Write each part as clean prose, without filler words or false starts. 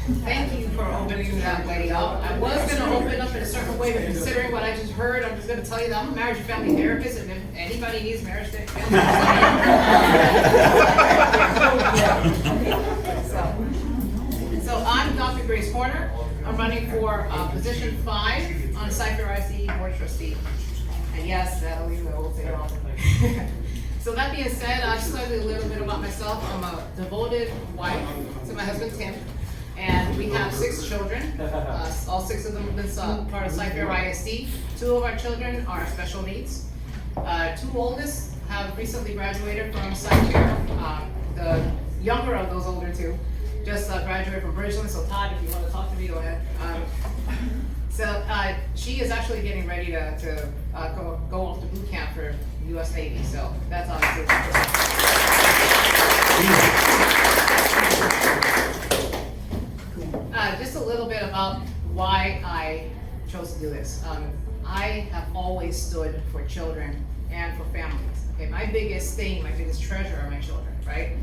Thank you for opening that way up. I was gonna open up in a certain way, but considering what I just heard, I'm just gonna tell you that I'm a marriage and family therapist, and if anybody needs marriage and family So I'm Dr. Grace Horner. I'm running for position 5 on CFISD board trustee. And yes, Natalie will say it all. So that being said, I'll just tell you a little bit about myself. I'm a devoted wife to my husband Tim, and we have 6 children. All 6 of them have been part of CFISD. 2 of our children are special needs. 2 oldest have recently graduated from CFIR. The younger of those older 2 just graduated from Bridgeland. So Todd, if you want to talk to me, go ahead. She is actually getting ready to go off to boot camp for U.S. Navy. So that's obviously. Just a little bit about why I chose to do this. I have always stood for children and for families. Okay, my biggest thing, my biggest treasure are my children, right?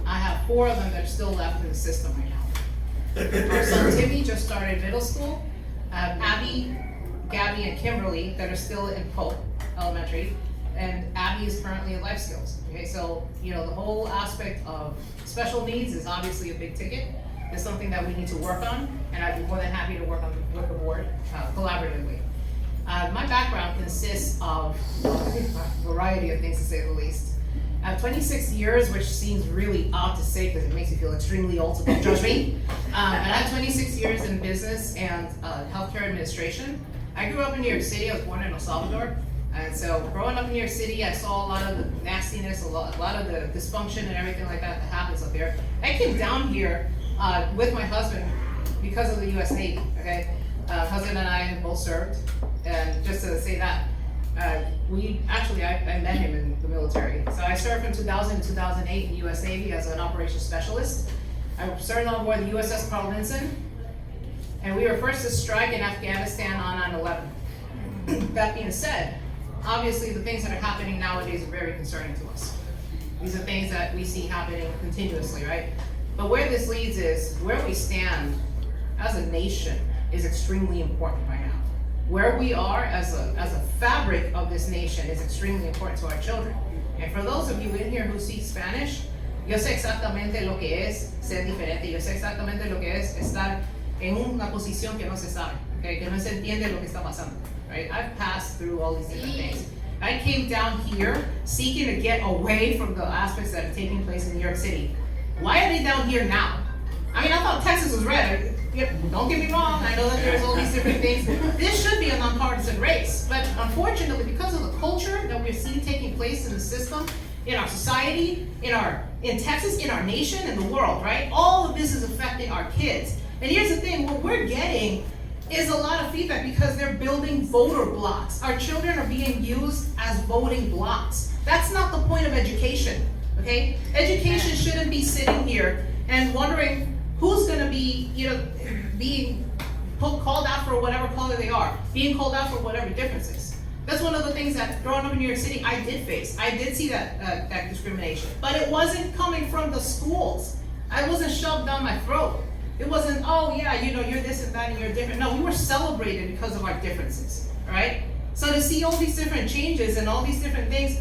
I have 4 of them that are still left in the system right now. Our son Timmy just started middle school. I have Abby, Gabby, and Kimberly that are still in Pope Elementary, and Abby is currently in life skills. Okay, so the whole aspect of special needs is obviously a big ticket. It's something that we need to work on, and I'd be more than happy to work on with the board collaboratively. My background consists of a variety of things, to say the least. I have 26 years, which seems really odd to say because it makes you feel extremely old, so don't judge me. And I have 26 years in business and healthcare administration. I grew up in New York City. I was born in El Salvador. And so growing up in New York City, I saw a lot of the nastiness, a lot of the dysfunction and everything like that happens up there. I came down here with my husband because of the U.S. Navy, okay? Husband and I have both served. And just to say that, I met him in the military. So I served from 2000 to 2008 in the U.S. Navy as an operations specialist. I served on board the USS Carl Vinson, and we were first to strike in Afghanistan on 9/11. That being said, obviously the things that are happening nowadays are very concerning to us. These are things that we see happening continuously, right? But where this leads is, where we stand as a nation is extremely important right now. Where we are as a fabric of this nation is extremely important to our children. And for those of you in here who speak Spanish, yo sé exactamente lo que es ser diferente. Yo sé exactamente lo que es estar en una posición que no se sabe, okay? Que no se entiende lo que está pasando, right? I've passed through all these different things. I came down here seeking to get away from the aspects that are taking place in New York City. Why are they down here now? I mean, I thought Texas was red. Don't get me wrong, I know that there's all these different things. This should be a nonpartisan race, but unfortunately, because of the culture that we're seeing taking place in the system, in our society, in Texas, in our nation, in the world, right? All of this is affecting our kids. And here's the thing, what we're getting is a lot of feedback because they're building voter blocks. Our children are being used as voting blocks. That's not the point of education, okay? Education shouldn't be sitting here and wondering who's going to be, being called out for whatever color they are, being called out for whatever differences. That's one of the things that growing up in New York City, I did face. I did see that discrimination, but it wasn't coming from the schools. I wasn't shoved down my throat. It wasn't, oh yeah, you're this and that and you're different. No, we were celebrated because of our differences, right? So to see all these different changes and all these different things,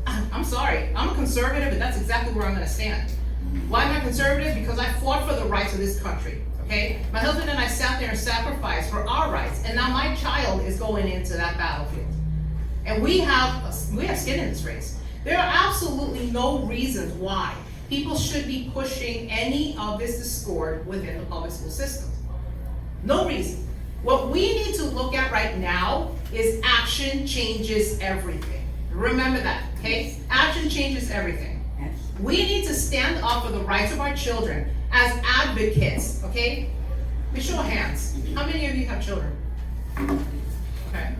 I'm sorry, I'm a conservative, and that's exactly where I'm going to stand. Why am I conservative? Because I fought for the rights of this country, okay? My husband and I sat there and sacrificed for our rights, and now my child is going into that battlefield. And we have skin in this race. There are absolutely no reasons why people should be pushing any of this discord within the public school system. No reason. What we need to look at right now is action changes everything. Remember that, okay? Action changes everything. We need to stand up for the rights of our children as advocates, okay? We show of hands. How many of you have children? Okay.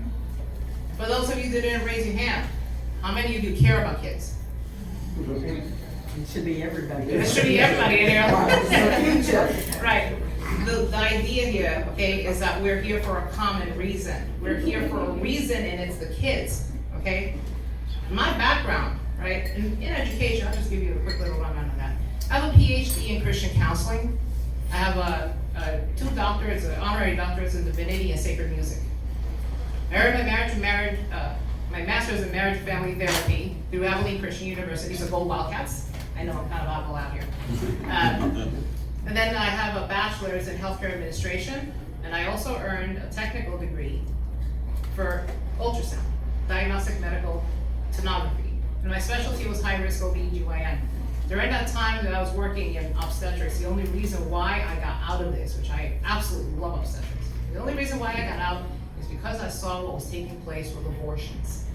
For those of you that didn't raise your hand, how many of you care about kids? It should be everybody. It should be everybody in here. Right. The idea here, okay, is that we're here for a common reason. We're here for a reason, and it's the kids, okay? My background, right, in education, I'll just give you a quick little rundown on that. I have a PhD in Christian counseling. I have a doctorates, honorary doctorates in divinity and sacred music. I earned my master's in marriage and family therapy through Abilene Christian University, so go Wildcats. I know I'm kind of oddball out here. And then I have a bachelor's in healthcare administration, and I also earned a technical degree for ultrasound, diagnostic medical tomography. And my specialty was high-risk OB/GYN. During that time that I was working in obstetrics, the only reason why I got out of this, which I absolutely love obstetrics, the only reason why I got out is because I saw what was taking place with abortions.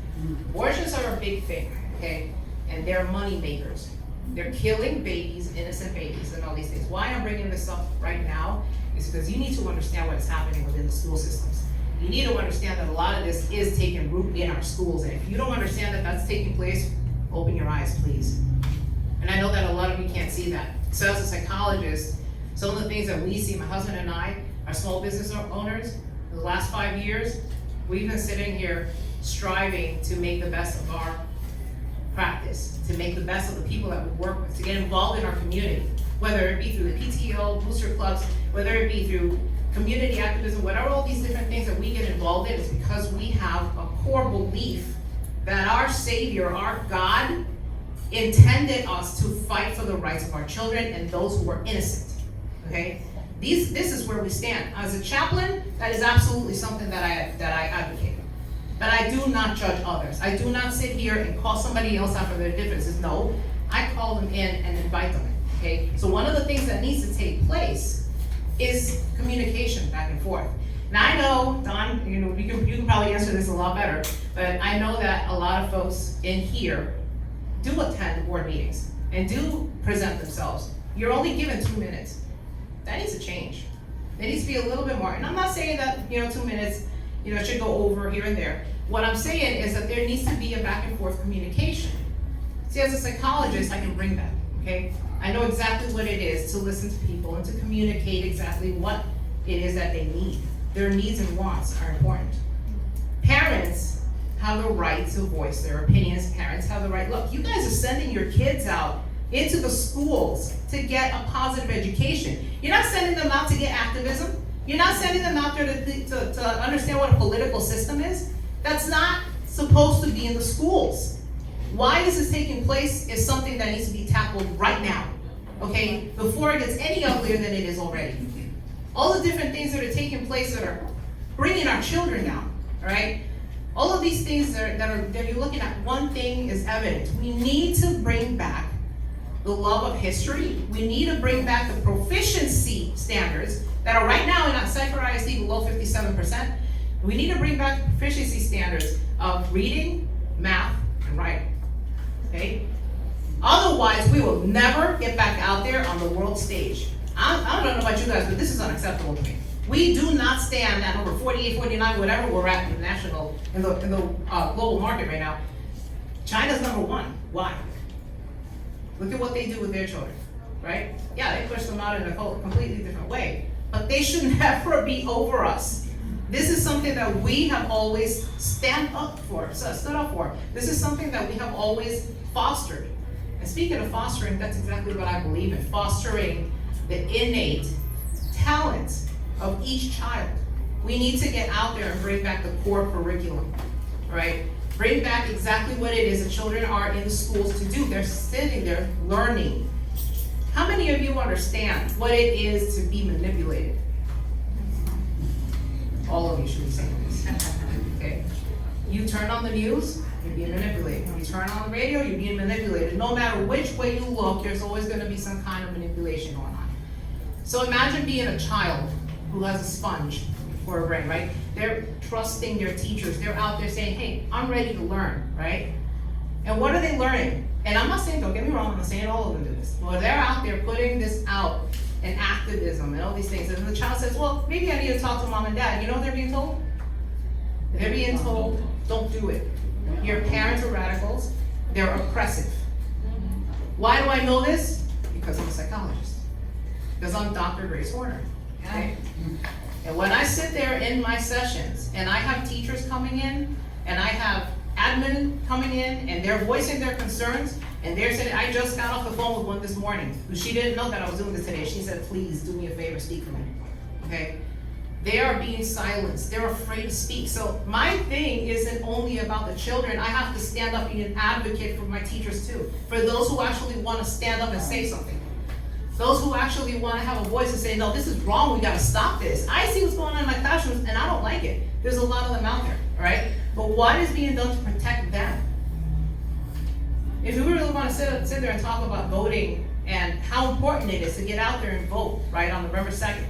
Abortions are a big thing, okay? And they're money makers. They're killing babies, innocent babies, and all these things. Why I'm bringing this up right now is because you need to understand what is happening within the school systems. You need to understand that a lot of this is taking root in our schools, and if you don't understand that that's taking place, open your eyes, please. And I know that a lot of you can't see that. So as a psychologist, some of the things that we see, my husband and I, are small business owners. In the last 5 years, we've been sitting here striving to make the best of our practice, to make the best of the people that we work with, to get involved in our community, whether it be through the PTO, booster clubs, whether it be through community activism, whatever all these different things that we get involved in, is because we have a core belief that our Savior, our God, intended us to fight for the rights of our children and those who are innocent, okay? This is where we stand. As a chaplain, that is absolutely something that I advocate. But I do not judge others. I do not sit here and call somebody else out for their differences. No, I call them in and invite them in, okay? So one of the things that needs to take place is communication back and forth. Now I know, Don, you can probably answer this a lot better, but I know that a lot of folks in here do attend board meetings and do present themselves. You're only given 2 minutes. That needs to change. There needs to be a little bit more. And I'm not saying that, 2 minutes, should go over here and there. What I'm saying is that there needs to be a back and forth communication. See, as a psychologist, I can bring that, okay? I know exactly what it is to listen to people and to communicate exactly what it is that they need. Their needs and wants are important. Parents have the right to voice their opinions. Parents have the right, look, you guys are sending your kids out into the schools to get a positive education. You're not sending them out to get activism. You're not sending them out there to understand what a political system is. That's not supposed to be in the schools. Why this is taking place is something that needs to be tackled right now, okay? Before it gets any uglier than it is already. All the different things that are taking place that are bringing our children down, all right? All of these things that you're looking at, one thing is evident. We need to bring back the love of history. We need to bring back the proficiency standards that are right now in CFISD below 57%. We need to bring back proficiency standards of reading, math, and writing, okay? Otherwise, we will never get back out there on the world stage. I don't know about you guys, but this is unacceptable to me. We do not stand at number 48, 49, whatever we're at in the global market right now. China's number 1. Why? Look at what they do with their children, right? Yeah, they push them out in a completely different way, but they should never be over us. This is something that we have always stood up for. This is something that we have always fostered. And speaking of fostering, that's exactly what I believe in, fostering the innate talents of each child. We need to get out there and bring back the core curriculum, right? Bring back exactly what it is that children are in the schools to do. They're sitting there learning. How many of you understand what it is to be manipulated? All of you should be saying this, okay? You turn on the news, you're being manipulated. You turn on the radio, you're being manipulated. No matter which way you look, there's always gonna be some kind of manipulation going on. So imagine being a child who has a sponge for a brain, right? They're trusting their teachers. They're out there saying, hey, I'm ready to learn, right? And what are they learning? And I'm not saying, don't get me wrong, I'm not saying all of them do this. Well, they're out there putting this out in activism and all these things. And the child says, well, maybe I need to talk to mom and dad. You know what they're being told? They're being told, don't do it. Your parents are radicals. They're oppressive. Why do I know this? Because I'm a psychologist. Because I'm Dr. Grace Horner. Okay? And when I sit there in my sessions and I have teachers coming in and I have admin coming in and they're voicing their concerns and they're saying, I just got off the phone with one this morning. She didn't know that I was doing this today. She said, please do me a favor, speak for me. Okay? They are being silenced. They're afraid to speak. So my thing isn't only about the children. I have to stand up and be an advocate for my teachers too. For those who actually want to stand up and say something. Those who actually want to have a voice and say, no, this is wrong, we gotta stop this. I see what's going on in my classrooms and I don't like it. There's a lot of them out there, all right? But what is being done to protect them? If we really want to sit there and talk about voting and how important it is to get out there and vote, right, on November 2nd.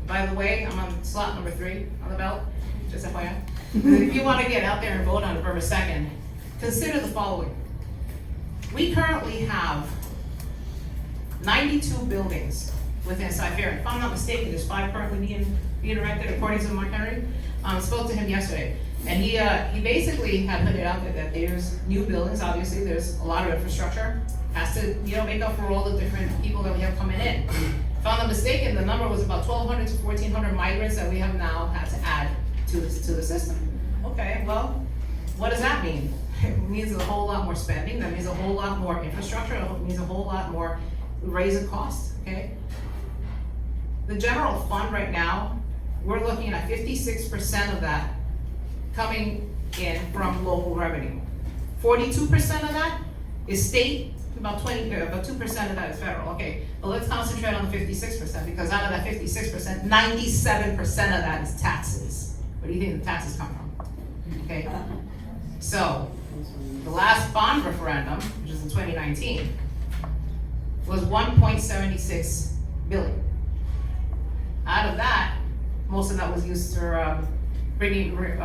By the way, I'm on slot number 3 on the ballot, just FYI. If you want to get out there and vote on November 2nd, consider the following. We currently have 92 buildings within Cypress. If I'm not mistaken, there's 5 currently being erected according to Mark Henry. Spoke to him yesterday, and he basically had put it out there that there's new buildings. Obviously, there's a lot of infrastructure has to make up for all the different people that we have coming in. If I'm not mistaken, the number was about 1,200 to 1,400 migrants that we have now had to add to the system. Okay, well, what does that mean? It means a whole lot more spending. That means a whole lot more infrastructure. It means a whole lot more raising costs. Okay. The general fund right now, we're looking at 56% of that coming in from local revenue. 42% of that is state, about 2% of that is federal. Okay, but let's concentrate on the 56% because out of that 56%, 97% of that is taxes. Where do you think the taxes come from? Okay, so the last bond referendum, which is in 2019, was 1.76 billion. Out of that, most of that was used for bringing, if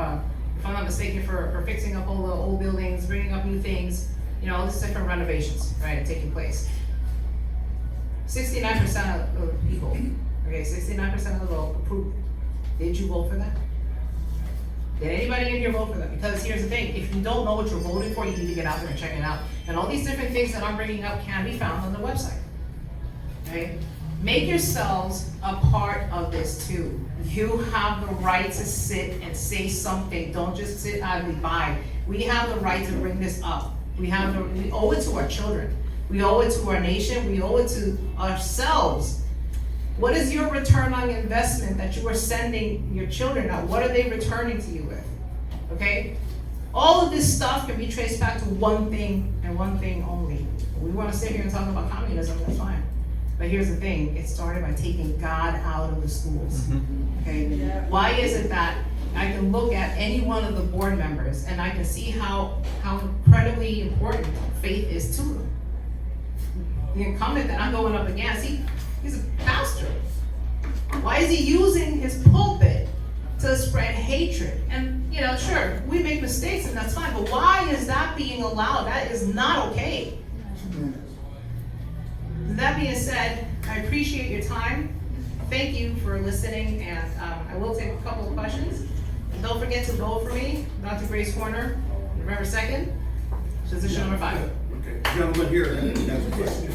I'm not mistaken, for fixing up all the old buildings, bringing up new things, all these different renovations, right, taking place. 69% of people, okay, 69% of the vote approved. Did you vote for that? Did anybody in here vote for that? Because here's the thing, if you don't know what you're voting for, you need to get out there and check it out. And all these different things that I'm bringing up can be found on the website, okay? Make yourselves a part of this too. You have the right to sit and say something. Don't just sit idly by. We have the right to bring this up. We owe it to our children. We owe it to our nation. We owe it to ourselves. What is your return on investment that you are sending your children out? What are they returning to you with? Okay? All of this stuff can be traced back to one thing and one thing only. We want to sit here and talk about communism, that's fine. But here's the thing, it started by taking God out of the schools. Okay? Why is it that I can look at any one of the board members and I can see how incredibly important faith is to them? The incumbent that I'm going up against, he's a pastor. Why is he using his pulpit to spread hatred? And sure, we make mistakes and that's fine, but why is that being allowed? That is not okay. That being said, I appreciate your time. Thank you for listening, and I will take a couple of questions. And don't forget to vote for me, Dr. Grace Horner, November 2nd, position number 5. Okay, gentleman here has a question.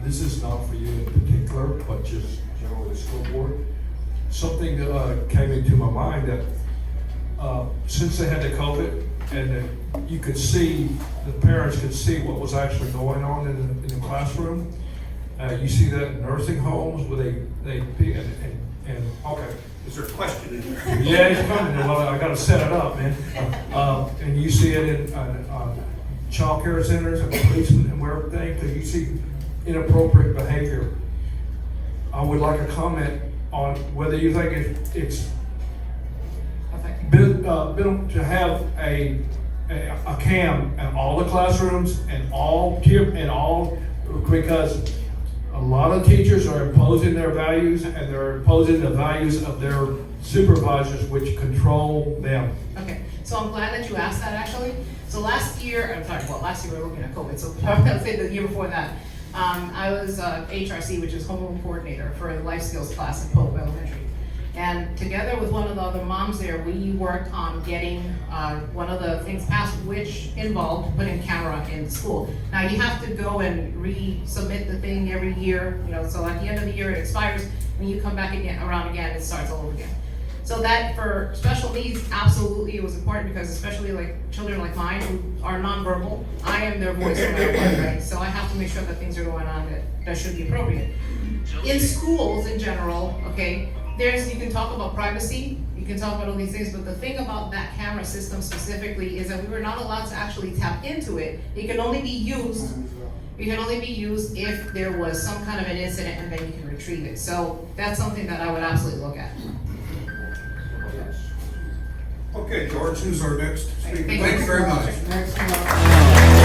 This is not for you in particular, but just generally the school board. Something that came into my mind that since they had the COVID and that you could see, the parents could see what was actually going on in the classroom. You see that in nursing homes where they okay. Is there a question in there? Yeah, it's coming. Well, I got to set it up, man. And you see it in child care centers and police and everything, because you see inappropriate behavior. I would like a comment on whether you think it's been to have a cam in all the classrooms and all because a lot of teachers are imposing their values and they're imposing the values of their supervisors, which control them. Okay, so I'm glad that you asked that actually. So last year we were looking at COVID, so I'm gonna say the year before that, I was HRC, which is homeroom coordinator for the life skills class at Pope Elementary. And together with one of the other moms there, we worked on getting one of the things passed, which involved putting camera in the school. Now you have to go and resubmit the thing every year, so at the end of the year it expires, when you come back around again, it starts all over again. So that for special needs, absolutely it was important because especially like children like mine who are nonverbal, I am their voice no matter what, right? So I have to make sure that things are going on that should be appropriate. In schools in general, okay, you can talk about privacy, you can talk about all these things, but the thing about that camera system specifically is that we were not allowed to actually tap into it. It can only be used if there was some kind of an incident and then you can retrieve it. So that's something that I would absolutely look at. Okay, George, who's our next speaker? Thank you. Thank you very much. Next one.